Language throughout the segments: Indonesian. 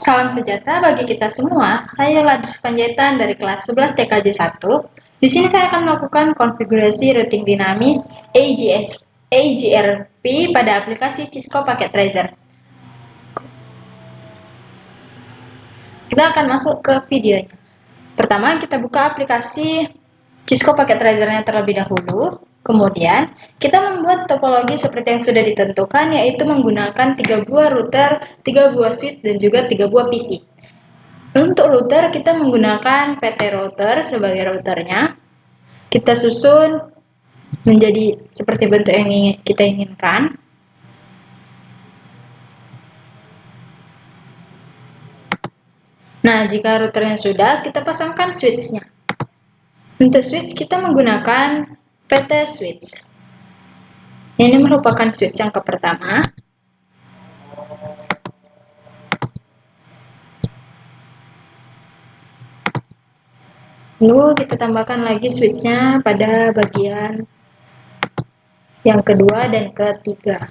Salam sejahtera bagi kita semua. Saya Ladris Panjaitan dari kelas 11 TKJ 1. Di sini saya akan melakukan konfigurasi routing dinamis AGRP pada aplikasi Cisco Packet Tracer. Kita akan masuk ke videonya. Pertama, kita buka aplikasi Cisco Packet Tracer-nya terlebih dahulu. Kemudian, kita membuat topologi seperti yang sudah ditentukan, yaitu menggunakan 3 buah router, 3 buah switch, dan juga 3 buah PC. Untuk router, kita menggunakan PT router sebagai routernya. Kita susun menjadi seperti bentuk yang kita inginkan. Nah, jika routernya sudah, kita pasangkan switch-nya. Untuk switch, kita menggunakan PT switch. Ini merupakan switch yang pertama. Lalu kita tambahkan lagi switch-nya pada bagian yang kedua dan ketiga.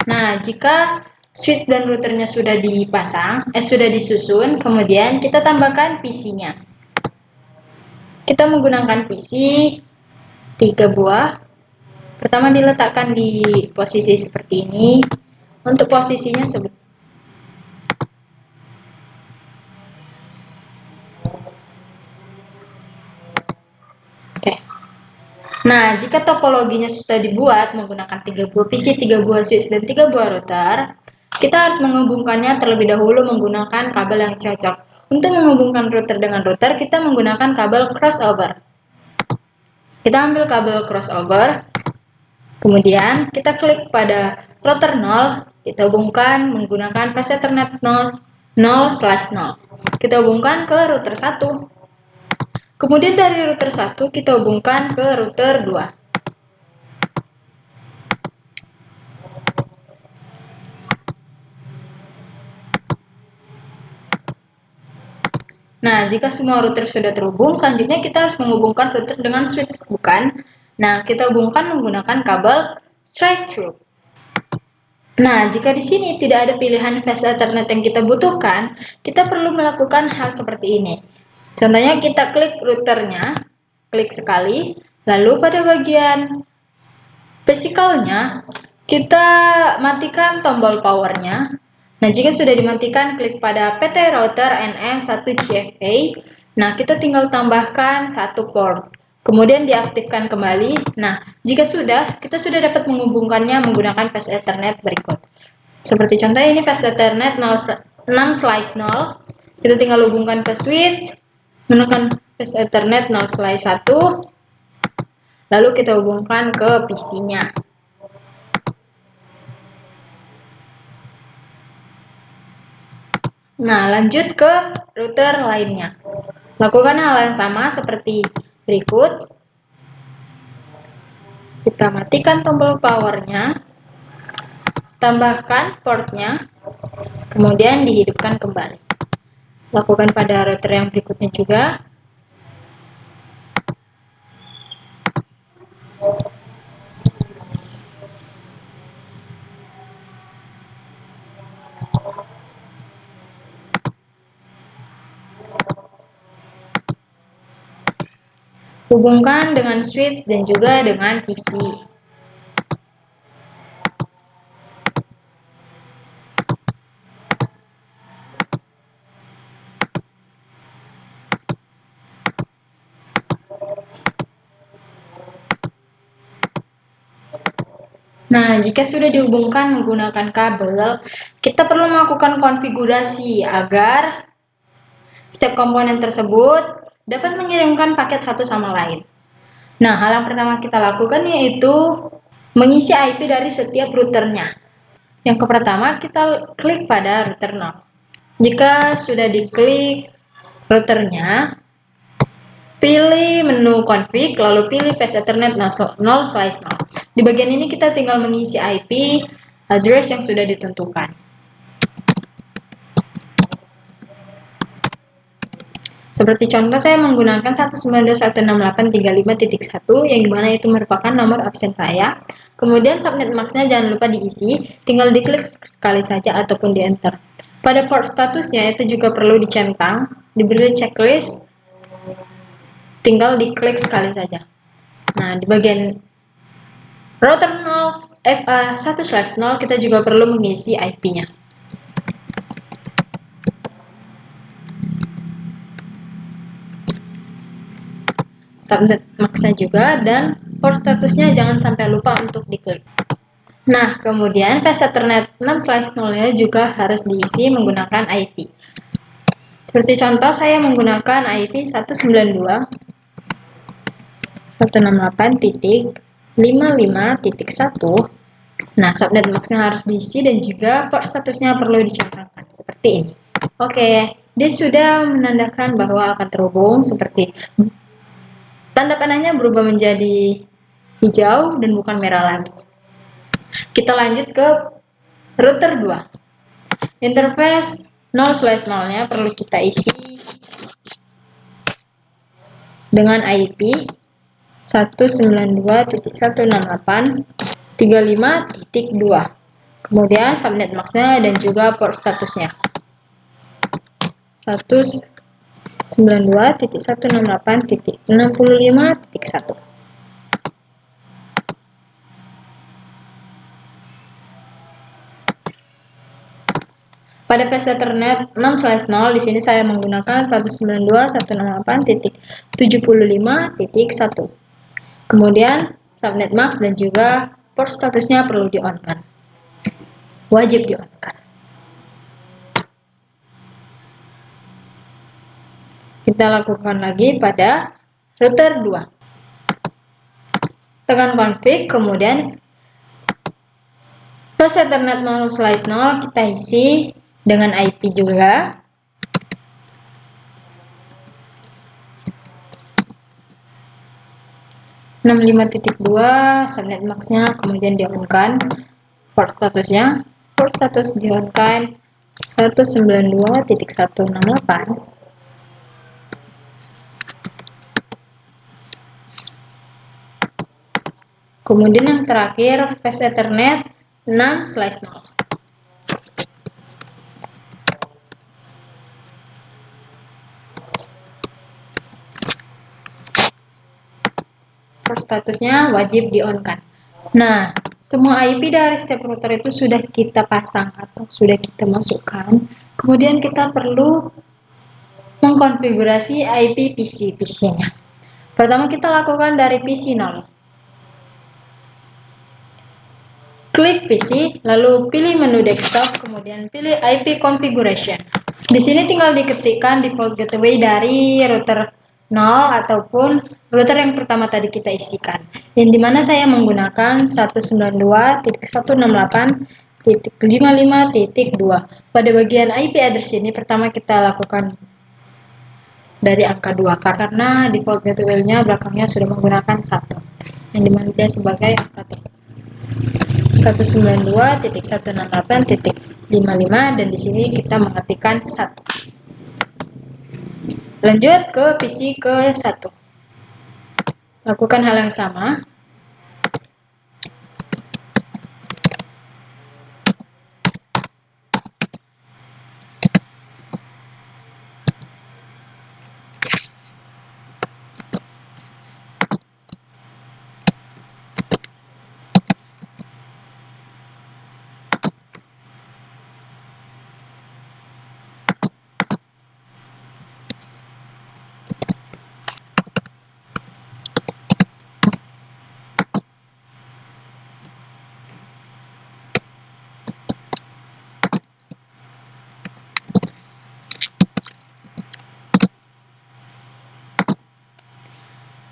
Nah, jika switch dan routernya sudah sudah disusun, kemudian kita tambahkan PC-nya. Kita menggunakan PC 3 buah. Pertama diletakkan di posisi seperti ini. Untuk posisinya Nah, jika topologinya sudah dibuat menggunakan 3 buah PC, 3 buah switch, dan 3 buah router, kita harus menghubungkannya terlebih dahulu menggunakan kabel yang cocok. Untuk menghubungkan router dengan router, kita menggunakan kabel crossover. Kita ambil kabel crossover, kemudian kita klik pada router 0, kita hubungkan menggunakan flash Ethernet 0/0. Kita hubungkan ke router 1. Kemudian dari router 1 kita hubungkan ke router 2. Nah, jika semua router sudah terhubung, selanjutnya kita harus menghubungkan router dengan switch, bukan? Nah, kita hubungkan menggunakan kabel straight through. Nah, jika di sini tidak ada pilihan flash Ethernet yang kita butuhkan, kita perlu melakukan hal seperti ini. Contohnya kita klik routernya, klik sekali, lalu pada bagian physicalnya, kita matikan tombol powernya. Nah, jika sudah dimatikan, klik pada PT router NM1CFA. Nah, kita tinggal tambahkan 1 port. Kemudian diaktifkan kembali. Nah, jika sudah, kita sudah dapat menghubungkannya menggunakan flash Ethernet berikut. Seperti contoh ini flash Ethernet 6/0. Kita tinggal hubungkan ke switch, menekan flash Ethernet 0/1. Lalu kita hubungkan ke PC-nya. Nah, lanjut ke router lainnya. Lakukan hal yang sama seperti berikut. Kita matikan tombol powernya, tambahkan portnya, kemudian dihidupkan kembali. Lakukan pada router yang berikutnya juga. Hubungkan dengan switch dan juga dengan PC. Nah, jika sudah dihubungkan menggunakan kabel, kita perlu melakukan konfigurasi agar setiap komponen tersebut dapat mengirimkan paket satu sama lain. Nah, hal yang pertama kita lakukan yaitu mengisi IP dari setiap routernya. Yang pertama, kita klik pada router 0. Jika sudah diklik routernya, pilih menu config, lalu pilih flash Ethernet 0/0. Di bagian ini kita tinggal mengisi IP address yang sudah ditentukan. Seperti contoh saya menggunakan 192.168.35.1 yang dimana itu merupakan nomor absen saya. Kemudian subnet max-nya jangan lupa diisi, tinggal diklik sekali saja ataupun di enter. Pada port statusnya itu juga perlu dicentang, diberi checklist, tinggal diklik sekali saja. Nah, di bagian router 0 FA1/0 kita juga perlu mengisi IP-nya. Subnet max-nya juga dan port statusnya jangan sampai lupa untuk diklik. Nah, kemudian flash Ethernet 6/0-nya juga harus diisi menggunakan IP. Seperti contoh saya menggunakan IP 192.168.55.1. Nah, subnet max-nya harus diisi dan juga port statusnya perlu dicentangkan seperti ini. Oke, dia sudah menandakan bahwa akan terhubung seperti tanda panahnya berubah menjadi hijau dan bukan merah lagi. Kita lanjut ke router 2. Interface 0/0-nya perlu kita isi dengan IP 192.168.35.2. Kemudian subnet max-nya dan juga port statusnya 192.168.65.1. Pada flash Ethernet 6/0 di sini saya menggunakan 192.168.75.1. Kemudian subnet max dan juga port statusnya perlu di-on-kan. Wajib di-on-kan. Kita lakukan lagi pada router 2. Tekan config, kemudian flash Ethernet 0/0 kita isi dengan IP juga 65.2 subnet max-nya, kemudian di-on-kan port status di-on-kan 192.168. Kemudian yang terakhir flash Ethernet 6/0. Port statusnya wajib di-on-kan. Nah, semua IP dari setiap router itu sudah kita pasang atau sudah kita masukkan. Kemudian kita perlu mengkonfigurasi IP PC-nya. Pertama kita lakukan dari PC 0. Klik PC, lalu pilih menu desktop, kemudian pilih IP configuration. Di sini tinggal diketikkan default gateway dari router 0 ataupun router yang pertama tadi kita isikan. Yang dimana saya menggunakan 192.168.55.2. Pada bagian IP address ini pertama kita lakukan dari angka 2 karena default gateway-nya belakangnya sudah menggunakan 1. Yang dimana dia sebagai angka 192.168.55 dan di sini kita mengetikkan 1. Lanjut ke PC ke 1. Lakukan hal yang sama.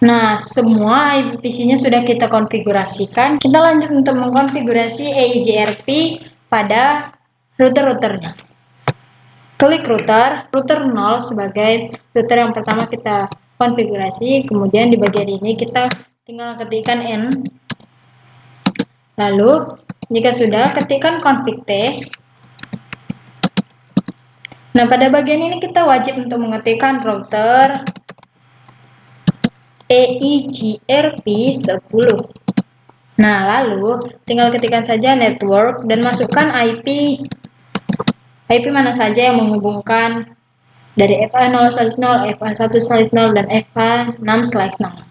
Nah, semua IP PC-nya sudah kita konfigurasikan. Kita lanjut untuk mengkonfigurasi EIGRP pada router-routernya. Klik router 0 sebagai router yang pertama kita konfigurasi. Kemudian di bagian ini kita tinggal ketikkan N. Lalu, jika sudah, ketikkan config T. Nah, pada bagian ini kita wajib untuk mengetikkan router EIGRP10. Nah, lalu tinggal ketikkan saja network dan masukkan IP mana saja yang menghubungkan dari FA0/0, FA1/0, dan FA6/0.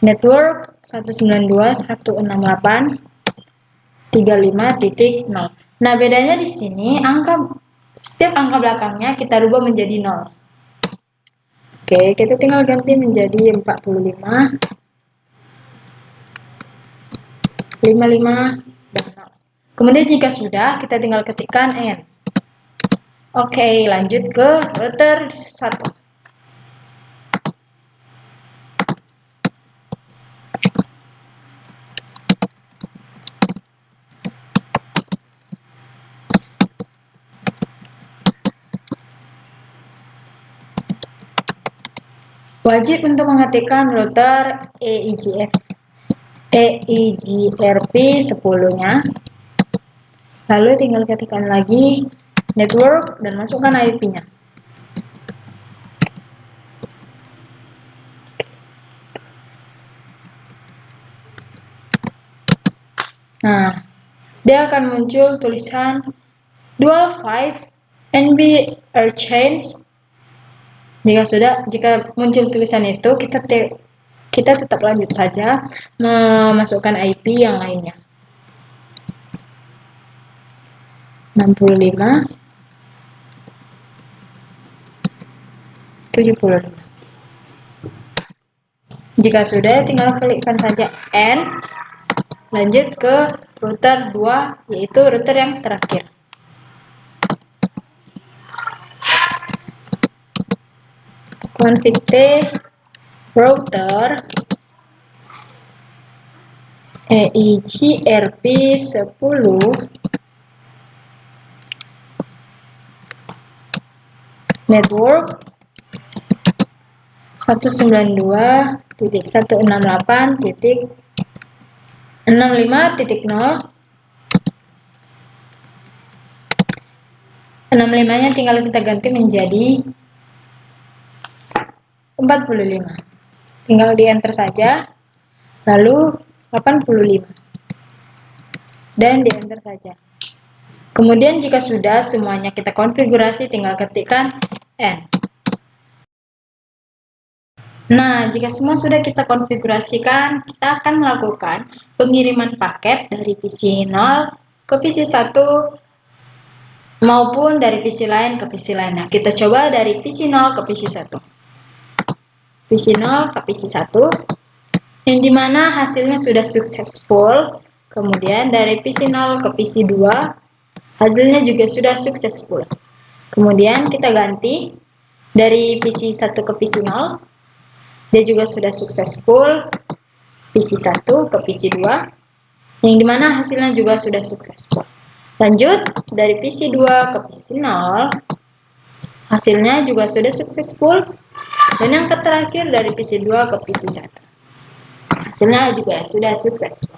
Network 192.168.35.0. Nah, bedanya di sini setiap angka belakangnya kita rubah menjadi 0. Oke, kita tinggal ganti menjadi 45, 55, dan 0. Kemudian jika sudah, kita tinggal ketikkan N. Oke, lanjut ke router 1. Wajib untuk mengetikkan router EIGRP10-nya. Lalu tinggal ketikkan lagi network dan masukkan IP-nya. Nah, dia akan muncul tulisan dual 5 NB exchange. Jika muncul tulisan itu, kita tetap lanjut saja memasukkan IP yang lainnya. 65, 75. Jika sudah, tinggal klikkan saja N. Lanjut ke router 2, yaitu router yang terakhir. Config T router EIGRP10 network 192.168.65.0. 65-nya tinggal kita ganti menjadi 45. Tinggal di enter saja. Lalu 85. Dan di enter saja. Kemudian jika sudah semuanya kita konfigurasi, tinggal ketikkan N. Nah, jika semua sudah kita konfigurasikan, kita akan melakukan pengiriman paket dari PC 0 ke PC 1 maupun dari PC lain ke PC lain. Nah, kita coba dari PC 0 ke PC 1. PC 0 ke PC 1, yang dimana hasilnya sudah successful. Kemudian dari PC 0 ke PC 2, hasilnya juga sudah successful. Kemudian kita ganti dari PC 1 ke PC 0, dia juga sudah successful. PC 1 ke PC 2, yang dimana hasilnya juga sudah successful. Lanjut dari PC 2 ke PC 0, hasilnya juga sudah successful. Dan yang terakhir dari PC 2 ke PC 1, hasilnya juga sudah successful.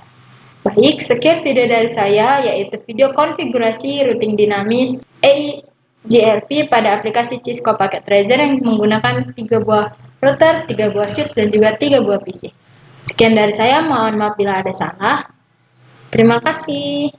Baik, sekian video dari saya, yaitu video konfigurasi routing dinamis EIGRP pada aplikasi Cisco Packet Tracer yang menggunakan 3 buah router, 3 buah switch, dan juga 3 buah PC. Sekian dari saya, mohon maaf bila ada salah. Terima kasih.